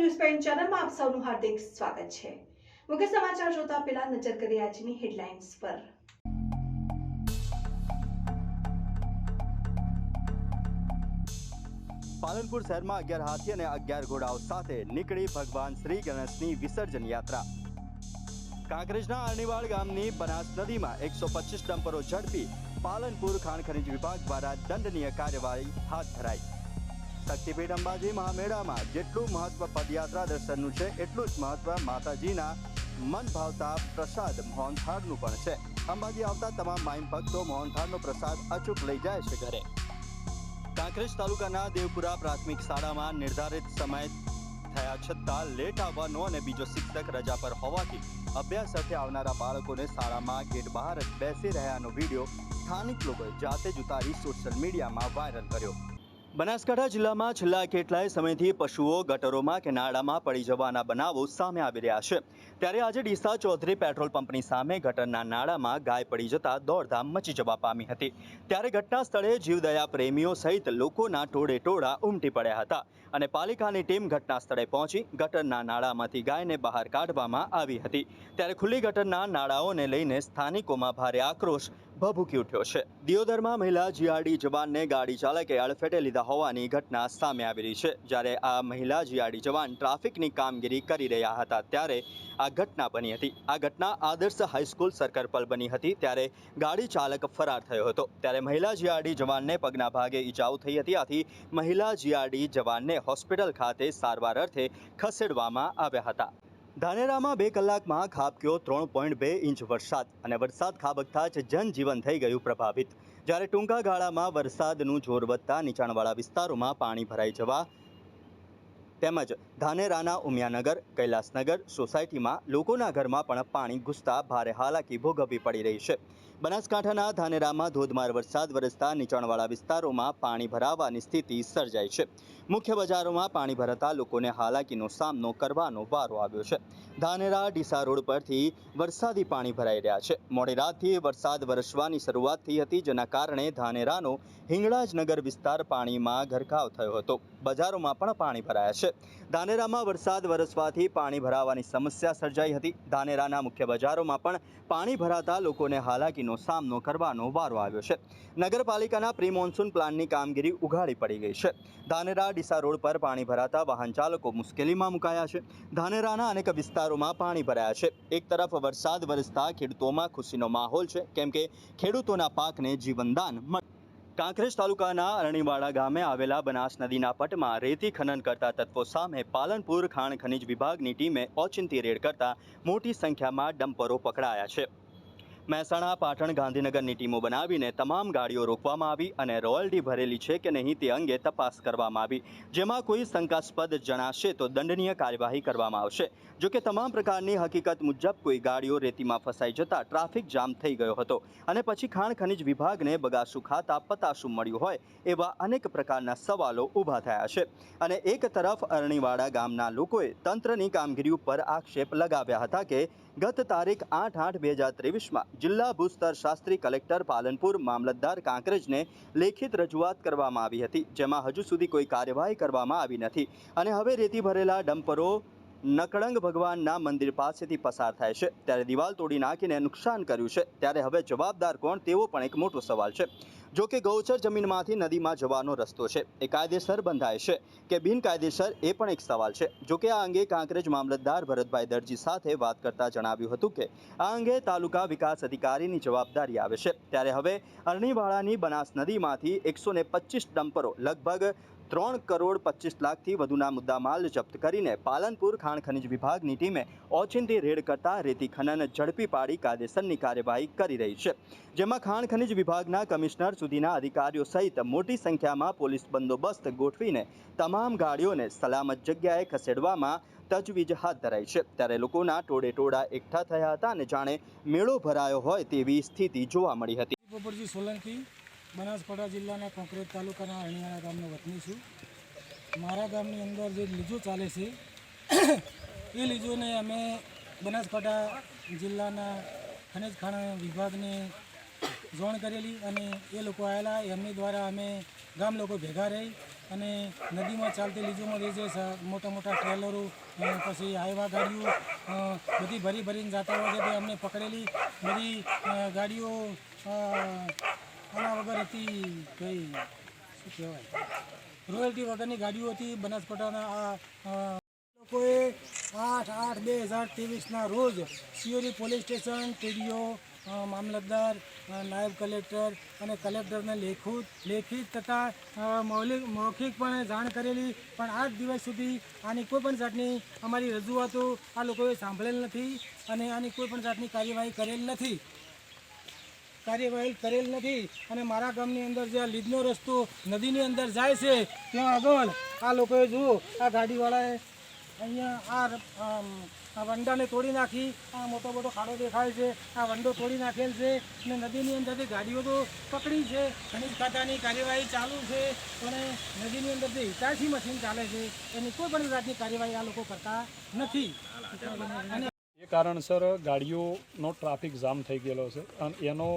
News point ચેનલમાં આપ સૌનું હાર્દિક સ્વાગત છે। મુખ્ય સમાચાર જોતા પહેલા નજર કરીએ આજની હેડલાઇન્સ પર। પાલનપુર શહેરમાં 11 હાથી અને 11 ઘોડાઓ સાથે નીકળી ભગવાન શ્રી ગણેશની વિસર્જન યાત્રા। કાંકરેજના અરણીવાડ ગામની બનાસ નદીમાં 125 ડમ્પરો ઝડપી પાલનપુર ખાણ ખનીજ વિભાગ દ્વારા દંડનીય કાર્યવાહી હાથ ધરાઈ। શક્તિપીઠ અંબાજી મહામેળામાં જેટલું મહત્વ પદયાત્રા દર્શનનું છે એટલું જ મહત્વ માતાજીના મન ભાવતા પ્રસાદ મોહનથાળનું પણ છે। અંબાજી આવતા તમામ માઈ ભક્તો મોહનથાળનો પ્રસાદ અચૂક લઈ જાય છે ઘરે। કાંકરેજ તાલુકાના દેવપુરા પ્રાથમિક શાળામાં નિર્ધારિત સમય થયા છતાં લેટ આવવાનો અને બીજો શિક્ષક રજા પર હોવાથી અભ્યાસ અર્થે આવનારા બાળકોને શાળામાં ગેટ બહાર જ બેસી રહ્યાનો વિડીયો સ્થાનિક લોકોએ જાતે જ ઉતારી સોશિયલ મીડિયામાં વાયરલ કર્યો। બનાસકાંઠા જિલ્લામાં છેલ્લા કેટલાય સમયથી પશુઓ ગટરોમાં કે નાળામાં પડી જવાના બનાવો સામે આવી રહ્યા છે। ત્યારે આજે ડીસા ચૌધરી પેટ્રોલ પંપની સામે ગટરના નાળામાં ગાય પડી જતા દોડધામ મચી જવા પામી હતી। ત્યારે ઘટના સ્થળે જીવદયા પ્રેમીઓ સહિત લોકોના ટોળે ઉમટી પડ્યા હતા અને પાલિકાની ટીમ ઘટના સ્થળે પહોંચી ગટરના નાળામાંથી ગાયને બહાર કાઢવામાં આવી હતી। ત્યારે ખુલ્લી ગટરના નાળાઓને લઈને સ્થાનિકોમાં ભારે આક્રોશ ભભૂકી ઉઠ્યો છે। દિયોદરમાં મહિલા જીઆરડી જવાનને ગાડી ચાલકે અડફેટે લીધા હોવાની ઘટના સામે આવી રહી છે। જ્યારે આ મહિલા જીઆરડી જવાન ટ્રાફિકની કામગીરી કરી રહ્યા હતા ત્યારે આ ઘટના બની હતી। આ ઘટના આદર્શ હાઈસ્કૂલ સર્કલ પર બની હતી ત્યારે ગાડી ચાલક ફરાર થયો હતો। ત્યારે મહિલા જીઆરડી જવાનને પગના ભાગે ઈજાઓ થઈ હતી। આથી મહિલા જીઆરડી જવાનને હોસ્પિટલ ખાતે સારવાર અર્થે ખસેડવામાં આવ્યા હતા। ધાનેરામાં 2 કલાકમાં ખાબક્યો 3.2 ઇંચ વરસાદ અને વરસાદ ખાબકતા જ જનજીવન થઈ ગયું પ્રભાવિત। જ્યારે ટૂંકા ગાળામાં વરસાદનું જોર વધતા નીચાણવાળા વિસ્તારોમાં પાણી ભરાઈ જવા તેમજ ધાનેરાના ઉમિયાનગર કૈલાસનગર સોસાયટીમાં લોકોના ઘરમાં પણ પાણી ઘૂસતા ભારે હાલાકી ભોગવવી પડી રહી છે। બનાસકાંઠાના ધાનેરામાં ધોધમાર વરસાદ વરસતા નીચાણવાળા વિસ્તારોમાં પાણી ભરાવાની સ્થિતિ સર્જાઈ છે। મુખ્ય બજારોમાં પાણી ભરાતા લોકોને હાલાકીનો સામનો કરવાનો વારો આવ્યો છે। ધાનેરા ડીસા રોડ પરથી વરસાદી પાણી ભરાઈ રહ્યા છે। મોડી રાતથી વરસાદ વરસવાની શરૂઆત થઈ હતી જેના કારણે ધાનેરાનો હિંગળાજનગર વિસ્તાર પાણીમાં ગરકાવ થયો હતો। બજારોમાં પણ પાણી ભરાયા છે। ધાનેરામાં વરસાદ વરસવાથી પાણી ભરાવાની સમસ્યા સર્જાઈ હતી। ધાનેરાના મુખ્ય બજારોમાં પણ પાણી ભરાતા લોકોને હાલાકીનો સામનો કરવાનો વારો આવ્યો છે। નગરપાલિકાના પ્રી મોન્સૂન પ્લાનની કામગીરી ઉઘાડી પડી ગઈ છે। ધાનેરા ડીસા રોડ પર પાણી ભરાતા વાહન ચાલકો મુશ્કેલીમાં મુકાયા છે। ધાનેરાના અનેક વિસ્તારોમાં પાણી ભરાયા છે। એક તરફ વરસાદ વરસતા ખેડૂતોમાં ખુશીનો માહોલ છે કેમ કે ખેડૂતોના પાકને જીવનદાન મળ્યું। કાંકરેજ તાલુકાના અરણીવાડા ગામે આવેલા બનાસ નદીના પટમાં રેતી ખનન કરતા તત્વો સામે પાલનપુર ખાણ ખનીજ વિભાગની ટીમે ઓચિંતી રેડ કરતા મોટી સંખ્યામાં ડમ્પરો પકડાયા છે। મહેસાણા પાટણ ગાંધીનગરની ટીમો બનાવીને તમામ ગાડીઓ રોકવામાં આવી અને રોયલ્ટી ભરેલી છે કે નહીં તે અંગે તપાસ કરવામાં આવી। જેમાં કોઈ શંકાસ્પદ જણાશે તો દંડનીય કાર્યવાહી કરવામાં આવશે। જોકે તમામ પ્રકારની હકીકત મુજબ કોઈ ગાડીઓ રેતીમાં ફસાઈ જતા ટ્રાફિક જામ થઈ ગયો હતો અને પછી ખાણ ખનીજ વિભાગને બગાસું ખાતા પતાસું મળ્યું હોય એવા અનેક પ્રકારના સવાલો ઊભા થયા છે। અને એક તરફ અરણીવાડા ગામના લોકોએ તંત્રની કામગીરી ઉપર આક્ષેપ લગાવ્યા હતા કે ગત તારીખ 8/8/2023માં જિલ્લા ભૂસ્તર શાસ્ત્રી કલેક્ટર પાલનપુર મામલતદાર કાંકરેજને લેખિત રજૂઆત કરવામાં આવી હતી જેમાં હજુ સુધી કોઈ કાર્યવાહી કરવામાં આવી નથી અને હવે રેતી ભરેલા ડમ્પરો નકળંગ ભગવાનના મંદિર પાસેથી પસાર થાય છે ત્યારે દિવાલ તોડી નાખીને નુકસાન કર્યું છે। ત્યારે હવે જવાબદાર કોણ તેવો પણ એક મોટો સવાલ છે। જો કે ગૌચર જમીનમાંથી નદીમાં જવાનો રસ્તો છે એ કાયદેસર બંધાય છે કે બિનકાયદેસર એ પણ એક સવાલ છે। જો કે આ અંગે કાંકરેજ મામલતદાર ભરતભાઈ દરજી સાથે વાત કરતા જણાવ્યું હતું કે આ અંગે તાલુકા વિકાસ અધિકારીની જવાબદારી આવે છે। ત્યારે હવે અરણીવાડાની બનાસ નદીમાંથી 125 ડમ્પરો લગભગ 3 કરોડ 25 લાખથી વધુના મુદ્દામાલ જપ્ત કરીને પાલનપુર ખાણ ખનીજ વિભાગની ટીમે ઓચિંતી રેડ કરતા રેતી ખનન ઝડપી પાડી કાયદેસરની કાર્યવાહી કરી રહી છે। જેમાં ખાણ ખનીજ વિભાગના કમિશનર સુધીના અધિકારીઓ સહિત મોટી સંખ્યામાં પોલીસ બંદોબસ્ત ગોઠવીને તમામ ગાડીઓને સલામત જગ્યાએ ખસેડવામાં તજવીજ હાથ ધરાઈ છે। ત્યારે લોકોના ટોળે એકઠા થયા હતા અને જાણે મેળો ભરાયો હોય તેવી સ્થિતિ જોવા મળી હતી। પોપટજી સોલંકી બનાસકાંઠા જિલ્લાના કાંકરેજ તાલુકાના અરણીવાડા ગામનો વતની છું। મારા ગામની અંદર જે લીજો ચાલે છે એ લીજોને અમે બનાસકાંઠા જિલ્લાના ખનિજ ખાણ વિભાગને જોણ કરેલી અને એ લોકો આવેલા. એમની દ્વારા અમે ગામ લોકો ભેગા રહી અને નદીમાં ચાલતી લીજોમાં જે મોટા મોટા ટ્રેલરો પછી હાઈવા ગાડીઓ બધી ભરીને જતા હોય છે તે અમને પકડેલી. બધી ગાડીઓ આના વગર હતી, કઈ શું કહેવાય, રોયલ્ટી વગરની ગાડીઓ હતી. બનાસકાંઠાના લોકોએ 8/8/2023ના રોજ શિયોરી પોલીસ સ્ટેશન, ટીડીઓ, મામલતદાર, નાયબ કલેક્ટર અને કલેક્ટરને લેખિત તથા મૌખિક પણ જાણ કરેલી. પણ આજ દિવસ સુધી આની કોઈ પણ જાતની અમારી રજૂઆતો આ લોકોએ સાંભળેલ નથી અને આની કોઈ પણ જાતની કાર્યવાહી કરેલ નથી. અને મારા ગામની અંદર જે આ લીજનો રસ્તો નદીની અંદર જાય છે ત્યાં આગળ આ લોકોએ જુઓ, આ ગાડીવાળાએ અહીંયા આ વંડાને તોડી નાખી. આ મોટો ખાડો દેખાય છે, આ વંડો તોડી નાખેલ છે અને નદીની અંદરથી ગાડીઓ તો પકડી છે. ખનીજ ખાતાની કાર્યવાહી ચાલુ છે પણ નદીની અંદર જે હિતાચી મશીન ચાલે છે એની કોઈ પણ જાતની કાર્યવાહી આ લોકો કરતા નથી. અને એ કારણસર ગાડીઓનો ટ્રાફિક જામ થઈ ગયેલો છે અને એનો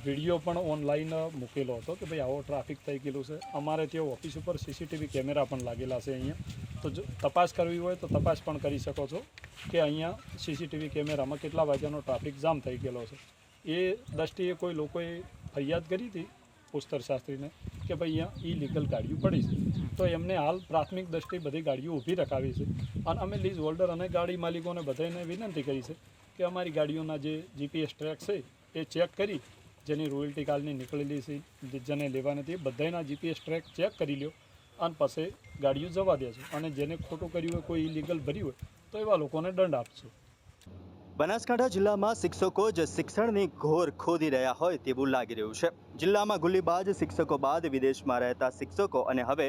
વિડીયો પણ ઓનલાઈન મૂકેલો હતો કે ભાઈ આવો ટ્રાફિક થઈ ગયેલું છે. અમારે ત્યાં ઓફિસ ઉપર સીસીટીવી કેમેરા પણ લાગેલા છે અહીંયા, તો જો તપાસ કરવી હોય તો તપાસ પણ કરી શકો છો કે અહીંયા સીસીટીવી કેમેરામાં કેટલા વાગ્યાનો ટ્રાફિક જામ થઈ ગયેલો છે. એ દ્રષ્ટિએ કોઈ લોકોએ ફરિયાદ કરી હતી પુસ્તર શાસ્ત્રીને કે ભાઈ અહીંયા ઇલીગલ ગાડીઓ પડી છે, તો એમને હાલ પ્રાથમિક દ્રષ્ટિએ બધી ગાડીઓ ઊભી રખાવી છે. અને અમે લીઝ હોલ્ડર અને ગાડી માલિકોને બધાને વિનંતી કરી છે કે અમારી ગાડીઓના જે જીપીએસ ટ્રેક છે એ ચેક કરી, જેની રોયલ્ટી કાલની નીકળેલી છે, જેને લેવા નથી, બધાના જીપીએસ ટ્રેક ચેક કરી લ્યો અને પછી ગાડીઓ જવા દેજો. અને જેને ખોટું કર્યું હોય, કોઈ ઇલીગલ ભર્યું હોય તો એવા લોકોને દંડ આપજો. બનાસકાંઠા જિલ્લામાં શિક્ષકો જ શિક્ષણની ઘોર ખોદી રહ્યા હોય તેવું લાગી રહ્યું છે. જિલ્લામાં ગુલ્લીબાજ શિક્ષકો બાદ વિદેશમાં રહેતા શિક્ષકો અને હવે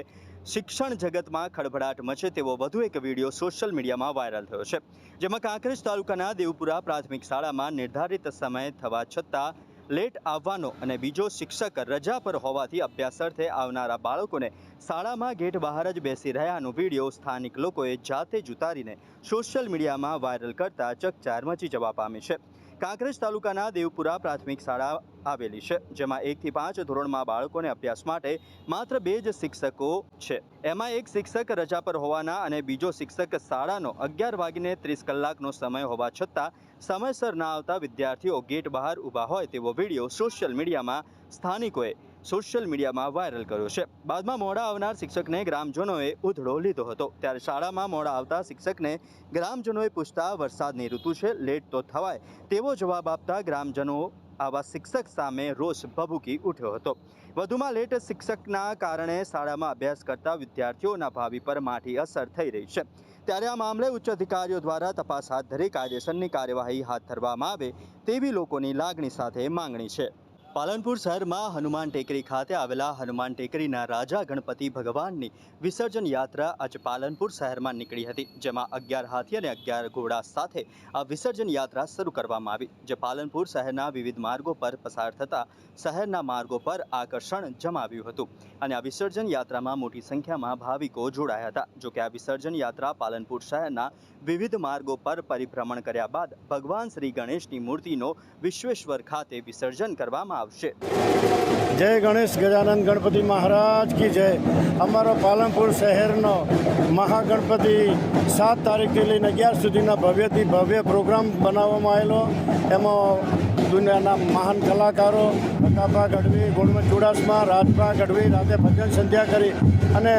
શિક્ષણ જગતમાં ખળભળાટ મચે તેવો વધુ એક વિડીયો સોશિયલ મીડિયામાં વાયરલ થયો છે. જેમાં કાંકરેજ તાલુકાના દેવપુરા પ્રાથમિક શાળામાં નિર્ધારિત સમય થવા છતાં લેટ આવવાનો અને બીજો શિક્ષક રજા પર હોવાથી અભ્યાસ અર્થે આવનારા બાળકોને શાળામાં ગેટ બહાર જ બેસી રહ્યાનો વિડીયો સ્થાનિક લોકોએ જાતે જ ઉતારીને સોશિયલ મીડિયામાં વાયરલ કરતા ચકચાર મચી જવા પામી છે. કાંકરેજ તાલુકાના દેવપુરા પ્રાથમિક શાળા આવેલી છે, જેમાં 1 થી 5 ધોરણમાં બાળકોને અભ્યાસ માટે માત્ર 2 જ શિક્ષકો છે. એમાં એક શિક્ષક રજા પર હોવાના અને બીજો શિક્ષક શાળાનો 11:30 સમય હોવા છતાં સમયસર ના આવતા વિદ્યાર્થીઓ ગેટ બહાર ઊભા હોય તેવો વિડીયો સોશિયલ મીડિયામાં સ્થાનિકોએ વાયરલ કર્યો છે. બાદમાં મોડા આવનાર શિક્ષકને ગ્રામજનોએ ઉધડો લીધો હતો. ત્યારે શાળામાં મોડા આવતા શિક્ષકને ગ્રામજનોએ પૂછતા વરસાદની ઋતુ છે, લેટ તો થવાય તેવો જવાબ આપતા ગ્રામજનો આવા શિક્ષક સામે રોષ ભભૂકી ઉઠ્યો હતો. વધુમાં લેટ શિક્ષકના કારણે શાળામાં અભ્યાસ કરતા વિદ્યાર્થીઓના ભાવિ પર માઠી અસર થઈ રહી છે. ત્યારે આ મામલે ઉચ્ચ અધિકારીઓ દ્વારા તપાસ હાથ ધરી કાયદેસરની કાર્યવાહી હાથ ધરવામાં આવે તેવી લોકોની લાગણી સાથે માંગણી છે. પાલનપુર શહેરમાં હનુમાન ટેકરી ખાતે આવેલા હનુમાન ટેકરીના રાજા ગણપતિ ભગવાનની વિસર્જન યાત્રા આજે પાલનપુર શહેરમાં નીકળી હતી. જેમાં 11 હાથી અને 11 ઘોડા સાથે આ વિસર્જન યાત્રા શરૂ કરવામાં આવી, જે પાલનપુર શહેરના વિવિધ માર્ગો પર પસાર થતા શહેરના માર્ગો પર આકર્ષણ જમાવ્યું હતું. અને આ વિસર્જન યાત્રામાં મોટી સંખ્યામાં ભાવિકો જોડાયા હતા. જોકે આ વિસર્જન યાત્રા પાલનપુર શહેરના વિવિધ માર્ગો પર પરિભ્રમણ કર્યા બાદ ભગવાન શ્રી ગણેશની મૂર્તિનો વિશ્વેશ્વર ખાતે વિસર્જન કરવામાં આવશે. જય ગણેશ ગજાનંદ ગણપતિ મહારાજ કી જય. અમારો પાલનપુર શહેરનો મહાગણપતિ 7 તારીખથી લઈને 11 સુધીના ભવ્યથી ભવ્ય પ્રોગ્રામ બનાવવામાં આવેલો. એમાં દુનિયાના મહાન કલાકારો પ્રકાભા ગઢવી, ગુણવંત ચુડાસમા, રાજભા ગઢવી રાતે ભજન સંધ્યા કરી અને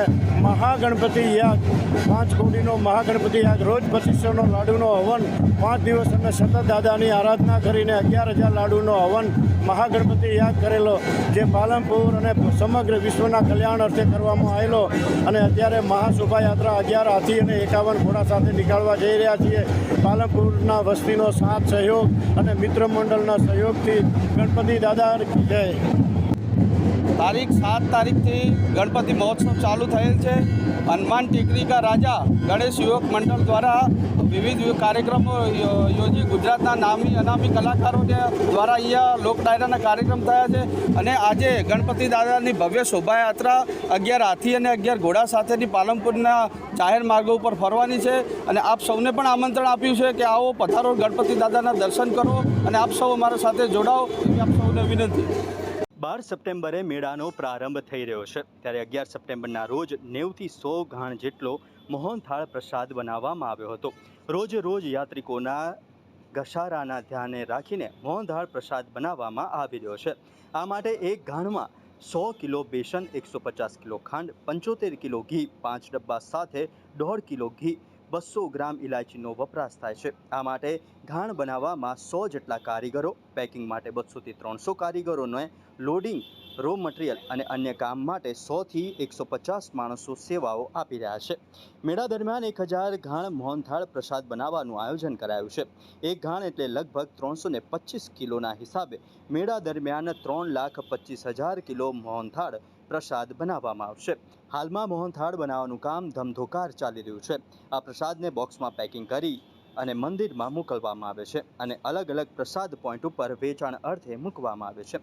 મહાગણપતિ યાગ 5 કોટીનો મહાગણપતિ યાગ રોજ 2500નો લાડુનો હવન 5 દિવસ અને સતત દાદાની આરાધના કરીને 11,000 લાડુનો હવન મહાગણપતિ યાગ કરેલો, જે પાલનપુર અને સમગ્ર વિશ્વના કલ્યાણ અર્થે કરવામાં આવેલો. અને અત્યારે મહાશોભાયાત્રા 11 હાથી અને 51 ઘોડા સાથે નીકાળવા જઈ રહ્યા છીએ. પાલનપુરના વસ્તીનો સાથ સહયોગ અને મિત્ર મંડળના સહયોગથી ગણપતિ દાદા કી જય. તારીખ 7 તારીખથી ગણપતિ મહોત્સવ ચાલુ થયેલ છે. हनुमान टेकरी का राजा गणेश युवक मंडल द्वारा विविध कार्यक्रमों योजी गुजरातना नामी अनामी कलाकारों द्वारा अहींया लोक ડાયરાના કાર્યક્રમ થયા છે અને આજે ગણપતિ દાદાની ભવ્ય શોભાયાત્રા 11 હાથી અને 11 ઘોડા સાથેની પાલનપુરના જાહેર માર્ગો ઉપર ફરવાની છે અને આપ સૌને પણ આમંત્રણ આપ્યું છે કે આવો પધારો ગણપતિ દાદાના દર્શન કરો અને આપ સૌ અમારા સાથે જોડાઓ એવી આપ સૌને વિનંતી। 12 સપ્ટેમ્બરે મેળાનો પ્રારંભ થઈ રહ્યો છે ત્યારે 11 સપ્ટેમ્બરના રોજ 90 થી 100 ઘાણ જેટલો મોહનથાળ પ્રસાદ બનાવવામાં આવ્યો હતો। રોજ યાત્રિકોના ઘસારાના ધ્યાને રાખીને મોહનથાળ પ્રસાદ બનાવવામાં આવી રહ્યો છે। આ માટે એક ઘાણમાં 100 કિલો બેસન, 150 કિલો ખાંડ, 75 કિલો ઘી, 5 ડબ્બા સાથે 1.5 કિલો ઘી, 200 ગ્રામ ઇલાયચીનો વપરાશ થાય છે। આ માટે ઘાણ બનાવવામાં 100 જેટલા કારીગરો, પેકિંગ માટે 200 થી 300 કારીગરોને લોડિંગ, રો મટીરિયલ અને અન્ય કામ માટે 100 થી 150 માણસો સેવાઓ આપી રહ્યા છે। મેળા દરમિયાન 1000 ઘાણ મોહનથાળ પ્રસાદ બનાવવાનું આયોજન કરાયું છે। એક ઘાણ એટલે લગભગ 325 કિલોના હિસાબે મેળા દરમિયાન 3,25,000 કિલો મોહનથાળ પ્રસાદ બનાવવામાં આવશે। હાલમાં મોહનથાળ બનાવવાનું કામ ધમધોકાર ચાલી રહ્યું છે। આ પ્રસાદને બોક્સમાં પેકિંગ કરી અને મંદિરમાં મોકલવામાં આવે છે અને અલગ અલગ પ્રસાદ પોઈન્ટ ઉપર વેચાણ અર્થે મૂકવામાં આવે છે।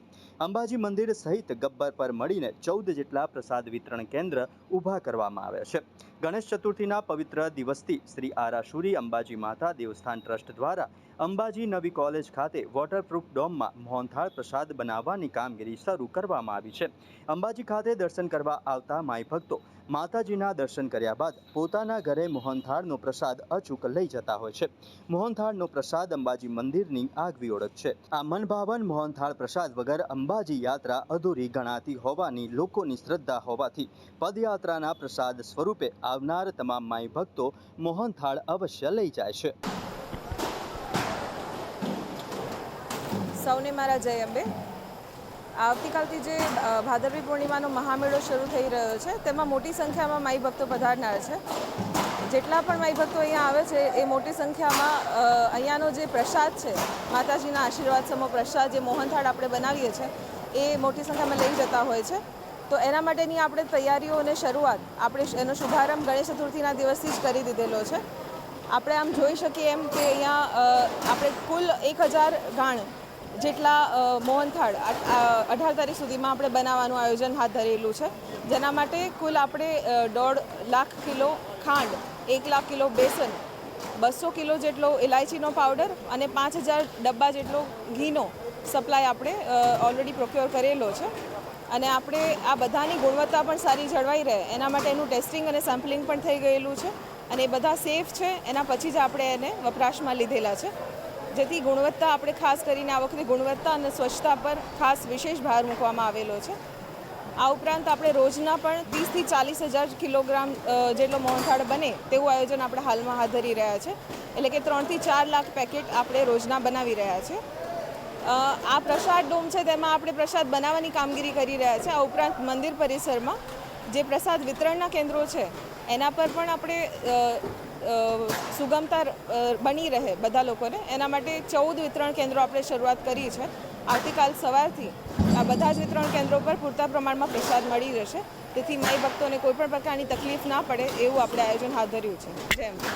અંબાજી મંદિર સહિત ગબ્બર પર મળીને 14 જેટલા પ્રસાદ વિતરણ કેન્દ્ર ઊભા કરવામાં આવ્યા છે। ગણેશ ચતુર્થીના પવિત્ર દિવસથી શ્રી આરાસુરી અંબાજી માતા દેવસ્થાન ટ્રસ્ટ દ્વારા અંબાજી નવી કોલેજ ખાતે વોટરપ્રૂફ ડોમમાં મોહનથાળ પ્રસાદ બનાવવાની કામગીરી શરૂ કરવામાં આવી છે। અંબાજી ખાતે દર્શન કરવા આવતા માઈ ભક્તો માતાજીના દર્શન કર્યા બાદ પોતાના ઘરે મોહનથાળનો પ્રસાદ અચૂક લઈ જતા હોય છે। મોહનથાળનો પ્રસાદ અંબાજી મંદિરની આગવી ઓળખ છે। આ મનભાવન મોહનથાળ પ્રસાદ વગર અંબાજી યાત્રા અધૂરી ગણાતી હોવાની લોકોની શ્રદ્ધા હોવાથી પદયાત્રાના પ્રસાદ સ્વરૂપે આવનાર તમામ માઈ ભક્તો મોહનથાળ અવશ્ય લઈ જાય છે। સૌને મારા જય અંબે। આવતીકાલથી જે ભાદરવી પૂર્ણિમાનો મહામેળો શરૂ થઈ રહ્યો છે તેમાં મોટી સંખ્યામાં માઈ ભક્તો પધારનાર છે। જેટલા પણ માઈ ભક્તો અહીંયા આવે છે એ મોટી સંખ્યામાં અહીંયાનો જે પ્રસાદ છે, માતાજીના આશીર્વાદ સમો પ્રસાદ જે મોહનથાળ આપણે બનાવીએ છીએ એ મોટી સંખ્યામાં લઈ જતા હોય છે। તો એના માટેની આપણે તૈયારીઓ અને શરૂઆત આપણે એનો શુભારંભ ગણેશ ચતુર્થીના દિવસથી જ કરી દીધેલો છે। આપણે આમ જોઈ શકીએ એમ કે અહીંયા આપણે કુલ 1000 ઘાણ જેટલા મોહનથાળ 18 તારીખ સુધીમાં આપણે બનાવવાનું આયોજન હાથ ધરેલું છે। જેના માટે કુલ આપણે 1.5 લાખ કિલો ખાંડ, 1 લાખ કિલો બેસન, 200 કિલો જેટલો ઇલાયચીનો પાવડર અને 5000 ડબ્બા જેટલો ઘીનો સપ્લાય આપણે ઓલરેડી પ્રોક્યોર કરેલો છે। અને આપણે આ બધાની ગુણવત્તા પણ સારી જળવાઈ રહે એના માટે એનું ટેસ્ટિંગ અને સેમ્પલિંગ પણ થઈ ગયેલું છે અને એ બધા સેફ છે। એના પછી જ આપણે એને વપરાશમાં લીધેલા છે, જેથી ગુણવત્તા આપણે ખાસ કરીને આ વખતે ગુણવત્તા અને સ્વચ્છતા પર ખાસ વિશેષ ભાર મૂકવામાં આવેલો છે। આ ઉપરાંત આપણે રોજના પણ 30 થી 40,000 કિલોગ્રામ જેટલો મોહનથાળ બને તેવું આયોજન આપણે હાલમાં હાથ ધરી રહ્યા છે। એટલે કે 3 થી 4 લાખ પેકેટ આપણે રોજના બનાવી રહ્યા છે। આ પ્રસાદ ડોમ છે તેમાં આપણે પ્રસાદ બનાવવાની કામગીરી કરી રહ્યા છે। આ ઉપરાંત મંદિર પરિસરમાં જે પ્રસાદ વિતરણના કેન્દ્રો છે એના પર પણ આપણે સુગમતા બની રહે બધા લોકોને એના માટે 14 વિતરણ કેન્દ્રો આપણે શરૂઆત કરી છે। આવતીકાલ સવારથી આ બધા જ વિતરણ કેન્દ્રો પર પૂરતા પ્રમાણમાં પ્રસાદ મળી રહેશે, તેથી માઈ ભક્તોને કોઈપણ પ્રકારની તકલીફ ના પડે એવું આપણે આયોજન હાથ ધર્યું છે। જય અંબે।